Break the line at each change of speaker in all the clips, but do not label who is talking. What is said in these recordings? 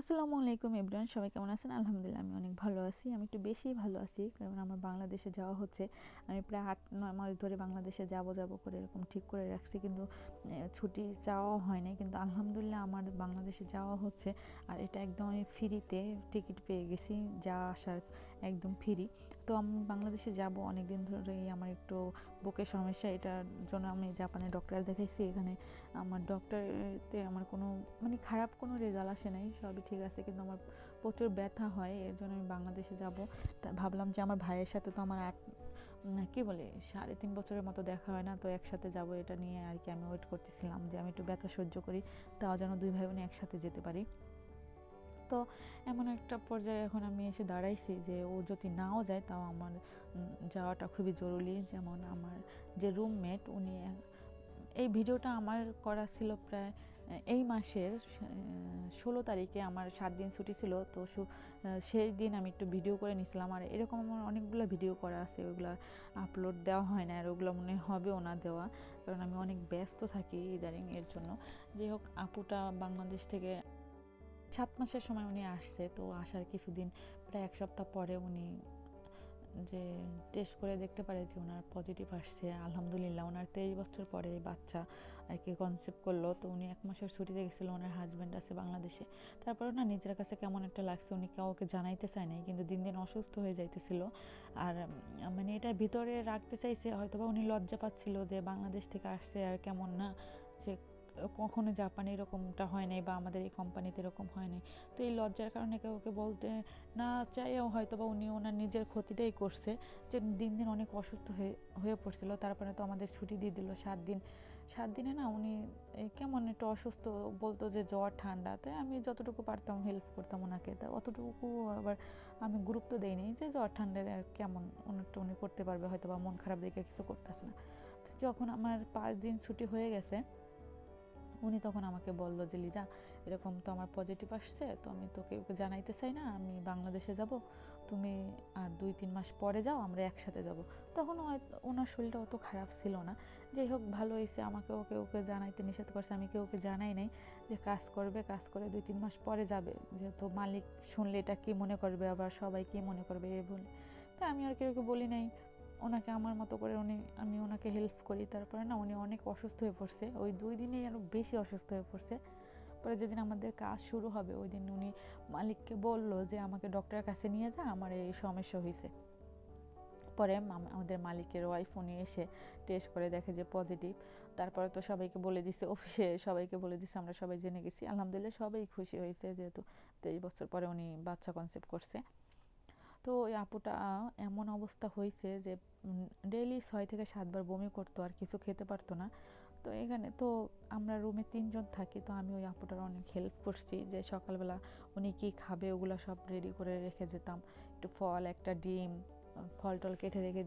আসসালামু আলাইকুম এভরিওয়ান, সবাই কেমন আছেন? আলহামদুলিল্লাহ আমি অনেক ভালো আছি। আমি একটু বেশি ভালো আছি কারণ আমার বাংলাদেশে যাওয়া হচ্ছে। আমি প্রায় ৮-৯ মাস ধরে বাংলাদেশে যাব করে এরকম ঠিক করে রাখছি, কিন্তু ছুটি চাওয়াও হয় নাই। কিন্তু আলহামদুলিল্লাহ আমার বাংলাদেশে যাওয়া হচ্ছে, আর এটা একদম আমি ফ্রিতে টিকিট পেয়ে গেছি, যাওয়া আসার একদম ফ্রি। তো আমি বাংলাদেশে যাব অনেক দিন ধরেই, আমার একটু বুকের সমস্যা, এটার জন্য আমি জাপানে ডক্টর দেখাইছি। এখানে আমার ডক্টরতে আমার কোনো খারাপ কোনো রেজাল্ট আসে নাই, সবই ঠিক আছে, কিন্তু আমার প্রচুর ব্যথা হয়, এর জন্য আমি বাংলাদেশে যাব। তা ভাবলাম যে আমার ভাইয়ের সাথে তো আমার 3.5 বছরের মতো দেখা হয় না, তো একসাথে যাব, এটা নিয়ে আর কি আমি ওয়েট করতেছিলাম যে আমি একটু ব্যথা সহ্য করি, তাও যেন দুই ভাই বোন একসাথে যেতে পারি। তো এমন একটা পর্যায়ে এখন আমি এসে দাঁড়াইছি যে ও যদি নাও যায় তাও আমার যাওয়াটা খুবই জরুরি। যেমন আমার যে রুমমেট, উনি এই ভিডিওটা আমার করা ছিল প্রায় এই মাসের 16 তারিখে। আমার 7 দিন ছুটি ছিল, তো সেই দিন আমি একটু ভিডিও করে নিয়েছিলাম। আর এরকম আমার অনেকগুলো ভিডিও করা আছে, ওগুলো আপলোড দেওয়া হয় না, আর ওগুলো মনে হবেও না দেওয়া, কারণ আমি অনেক ব্যস্ত থাকি ইদারিং, এর জন্য। যাই হোক, আপুটা বাংলাদেশ থেকে 7 মাসের সময় উনি আসছে, তো আসার কিছুদিন প্রায় 1 সপ্তাহ পরে উনি যে টেস্ট করে দেখতে পারে যে ওনার পজিটিভ আসছে। আলহামদুলিল্লাহ, ওনার 23 বছর পরে বাচ্চা আর কি কনসেপ্ট করলো। তো উনি 1 মাসের ছুটিতে গেছিলো, ওনার হাজব্যান্ড আছে বাংলাদেশে। তারপরে না, নিজের কাছে কেমন একটা লাগছে, উনি কাউকে জানাইতে চায় নাই, কিন্তু দিন দিন অসুস্থ হয়ে যাইতেছিল। আর এটা ভিতরে রাখতে চাইছে, হয়তো বা উনি লজ্জা পাচ্ছিল যে বাংলাদেশ থেকে আসছে, আর কেমন না যে কখনো জাপানে এরকমটা হয় নাই, বা আমাদের এই কোম্পানিতে এরকম হয় নাই। তো এই লজ্জার কারণে ওকে বলতে না চাইও হয়তো বা উনি ওনার নিজের ক্ষতিটাই করছে, যে দিন দিন অনেক অসুস্থ হয়ে পড়ছিল। তারপরে তো আমাদের ছুটি দিয়ে দিল 7 দিন। 7 দিনে না উনি কেমন একটু অসুস্থ, বলতো যে জ্বর ঠান্ডা। তাই আমি যতটুকু পারতাম হেল্প করতাম ওনাকে, তা অতটুকু আবার আমি গুরুত্ব দেইনি যে জ্বর ঠান্ডা কেমন অনেকটা উনি করতে পারবে, হয়তো বা মন খারাপ দেখে কিছু করতেছে না। তো যখন আমার 5 দিন ছুটি হয়ে গেছে, উনি তখন আমাকে বলল যে লিজা, এরকম তো আমার পজিটিভ আসছে, তো আমি তোকে জানাইতে চাই না, আমি বাংলাদেশে যাব, তুমি আর 2-3 মাস পরে যাও, আমরা একসাথে যাব। তখন ওনার শরীরটা অত খারাপ ছিল না। যাই হোক, ভালো হয়েছে, আমাকে ওকে জানাইতে নিষেধ করছে, আমি ওকে জানাই নাই যে কাজ করে 2-3 মাস পরে যাবে, যেহেতু মালিক শুনলে এটা কী মনে করবে, আবার সবাই কী মনে করবে এ বলে। তাই আমি আর কেউ বলি নাই ওনাকে, আমার মতো করে আমি ওনাকে হেল্প করি। তারপরে না উনি অনেক অসুস্থ হয়ে পড়ছে, ওই 2 দিনেই আরও বেশি অসুস্থ হয়ে পড়ছে। পরে যেদিন আমাদের কাজ শুরু হবে, ওই দিন উনি মালিককে বলল যে আমাকে ডক্টরের কাছে নিয়ে যা, আমার এই সমস্যা হয়েছে। পরে আমাদের মালিকের ওয়াইফ উনি এসে টেস্ট করে দেখে যে পজিটিভ। তারপরে তো সবাইকে বলে দিছে, অফিসে সবাইকে বলে দিছে, আমরা সবাই জেনে গেছি। আলহামদুলিল্লাহ সবাই খুশি হয়েছে, যেহেতু 23 বছর পরে উনি বাচ্চা কনসেপ্ট করছে। তো ওই আপুটা এমন অবস্থা হয়েছে যে ডেইলি 6 থেকে 7 বার বমি করতো, আর কিছু খেতে পারতো না। তো এখানে তো আমরা রুমে 3 জন থাকি, তো আমি ওই আপুটার অনেক হেল্প করছি, যে সকালবেলা উনি কী খাবে ওগুলো সব রেডি করে রেখে যেতাম। একটু ফল, একটা ডিম, ফল টল কেটে রেখে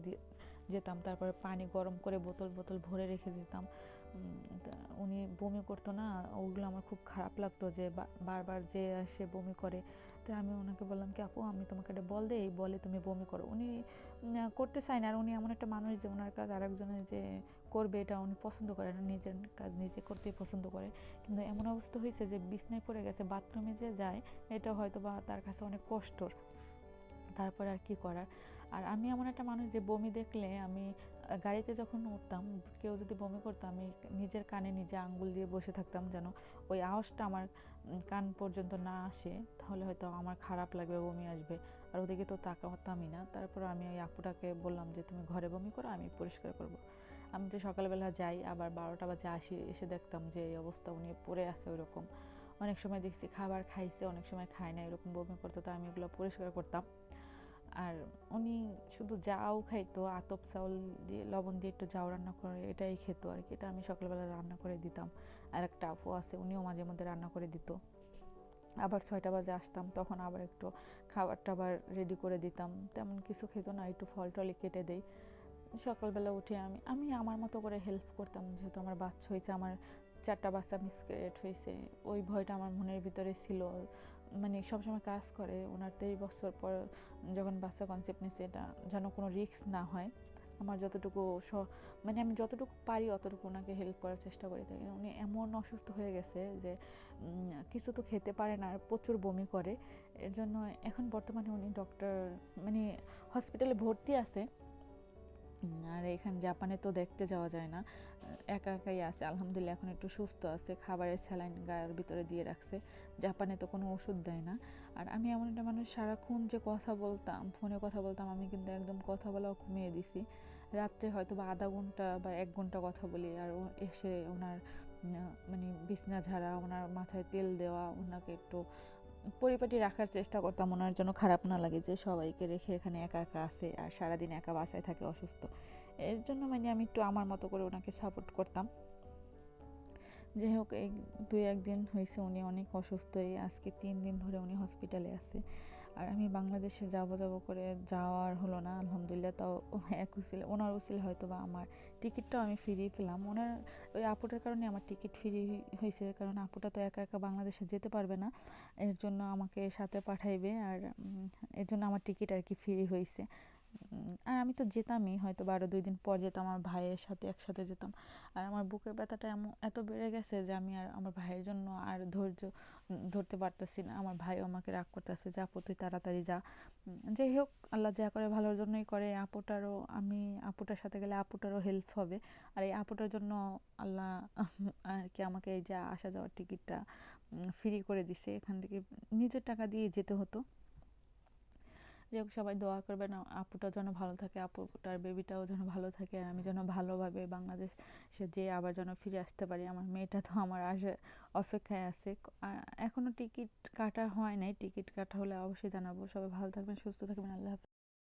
যেতাম। তারপরে পানি গরম করে বোতল বোতল ভরে রেখে দিতাম। উনি বমি করতো না, ওগুলো আমার খুব খারাপ লাগতো যে বারবার যে এসে বমি করে। তো আমি ওনাকে বললাম কি, আপু আমি তোমাকে একটা বল দেই, বলে তুমি বমি করো। উনি করতে চায় না, আর উনি এমন একটা মানুষ যে ওনার কাজ আরেকজনের যে করবে এটা উনি পছন্দ করে না, নিজের কাজ নিজে করতেই পছন্দ করে। কিন্তু এমন অবস্থা হয়েছে যে বিছনায় পড়ে গেছে, বাথরুমে যে যায় এটা হয়তো বা তার কাছে অনেক কষ্টর। তারপর আর কি করার। আর আমি এমন একটা মানুষ যে বমি দেখলে আমি গাড়িতে যখন উঠতাম, কেউ যদি বমি করতো, আমি নিজের কানে নিজে আঙ্গুল দিয়ে বসে থাকতাম, যেন ওই আওয়াজটা আমার কান পর্যন্ত না আসে, তাহলে হয়তো আমার খারাপ লাগবে, বমি আসবে। আর ওদিকে তো তাকাতামই না। তারপর আমি ওই আপুটাকে বললাম যে তুমি ঘরে বমি করো, আমি পরিষ্কার করব। আমি তো সকালবেলা যাই, আবার 12টা বাজে আসি, এসে দেখতাম যে এই অবস্থা, উনি পড়ে আছে ওইরকম। অনেক সময় দেখছি খাবার খাইছে, অনেক সময় খায় না, এরকম বমি করতো, তো আমি ওগুলো পরিষ্কার করতাম। আর উনি শুধু জাউ খাইতো, আতপ চাউল দিয়ে লবণ দিয়ে একটু জাউ রান্না করে এটাই খেত আর কি। এটা আমি সকালবেলা রান্না করে দিতাম। আর একটা আপু আছে, উনিও মাঝে মধ্যে রান্না করে দিত। আবার 6টা বাজে আসতাম, তখন আবার একটু খাবার টাবার রেডি করে দিতাম। তেমন কিছু খেত না, একটু ফল টলে কেটে দেই। সকালবেলা উঠে আমি আমার মতো করে হেল্প করতাম, যেহেতু আমার বাচ্চা হয়েছে, আমার 4টা বাচ্চা মিসক্যারেট হয়েছে, ওই ভয়টা আমার মনের ভিতরে ছিল। সবসময় কাজ করে, ওনার 23 বছর পর যখন বাচ্চা কনসেপ্ট নিয়েছে, এটা যেন কোনো রিস্ক না হয়। আমার যতটুকু আমি যতটুকু পারি অতটুকু ওনাকে হেল্প করার চেষ্টা করে থাকি। উনি এমন অসুস্থ হয়ে গেছে যে কিছু তো খেতে পারে না আর প্রচুর বমি করে। এর জন্য এখন বর্তমানে উনি ডক্টর মানে হসপিটালে ভর্তি আছে। আর এখানে জাপানে তো দেখতে যাওয়া যায় না, একা একাই আছে। আলহামদুলিল্লাহ এখন একটু সুস্থ আছে, খাবারের স্যালাইন গায়ের ভিতরে দিয়ে রাখছে। জাপানে তো কোনো ওষুধ দেয় না। আর আমি এমন একটা মানুষ, সারাক্ষণ যে কথা বলতাম, ফোনে কথা বলতাম, আমি কিন্তু একদম কথা বলাও কমিয়ে দিছি। রাত্রে হয়তো বা আধা ঘন্টা বা 1 ঘন্টা কথা বলি, আর এসে ওনার মানে বিছনা ঝাড়া, ওনার মাথায় তেল দেওয়া, ওনাকে একটু পরিপাটি রাখার চেষ্টা করতাম, ওনার জন্য খারাপ না লাগে যে সবাইকে রেখে এখানে একা একা আছে আর সারাদিন একা বাসায় থাকে অসুস্থ। এর জন্য মানে আমি একটু আমার মতো করে ওনাকে সাপোর্ট করতাম। যাই হোক, এই 2-1 দিন হয়েছে উনি অনেক অসুস্থ, এই আজকে 3 দিন ধরে উনি হসপিটালে আছে। আর আমি বাংলাদেশে যাব করে যাওয়ার হলো না। আলহামদুলিল্লাহ, তাও ওনার উচিলে হয়তো বা আমার টিকিটটাও আমি ফিরিয়ে পেলাম। ওনার ওই আপুটার কারণে আমার টিকিট ফ্রি হয়েছে, কারণ আপুটা তো একা একা বাংলাদেশে যেতে পারবে না, এর জন্য আমাকে সাথে পাঠাইবে। আর এর জন্য আমার টিকিট আর কি ফ্রি হয়েছে। আর আমি তো যেতামই, হয়তো 2 দিন পর যেতাম, আমার ভাইয়ের সাথে একসাথে যেতাম। আর আমার বুকের ব্যথাটা এত বেড়ে গেছে যে আমি আর আমার ভাইয়ের জন্য আর ধৈর্য ধরতে পারতেছি না। আমার ভাইও আমাকে রাগ করতেছে যে আপু তুই তাড়াতাড়ি যা। যাই হোক, আল্লাহ যা করে ভালোর জন্যই করে। আমি আপুটার সাথে গেলে আপুটারও হেল্প হবে। আর এই আপুটার জন্য আল্লাহ আর কি আমাকে এই যে আসা যাওয়ার টিকিটটা ফ্রি করে দিছে। এখান থেকে নিজের টাকা দিয়ে যেতে হতো। যাই হোক, সবাই দোয়া করবেন আপুটা যেন ভালো থাকে, আপুটার বেবিটাও যেন ভালো থাকে, আর আমি যেন ভালোভাবে বাংলাদেশে যেয়ে আবার যেন ফিরে আসতে পারি। আমার মেয়েটা তো আমার অপেক্ষায় আছে। এখনও টিকিট কাটা হয় নাই, টিকিট কাটা হলে অবশ্যই জানাবো। সবাই ভালো থাকবেন, সুস্থ থাকবেন, আল্লাহ হাফেজ।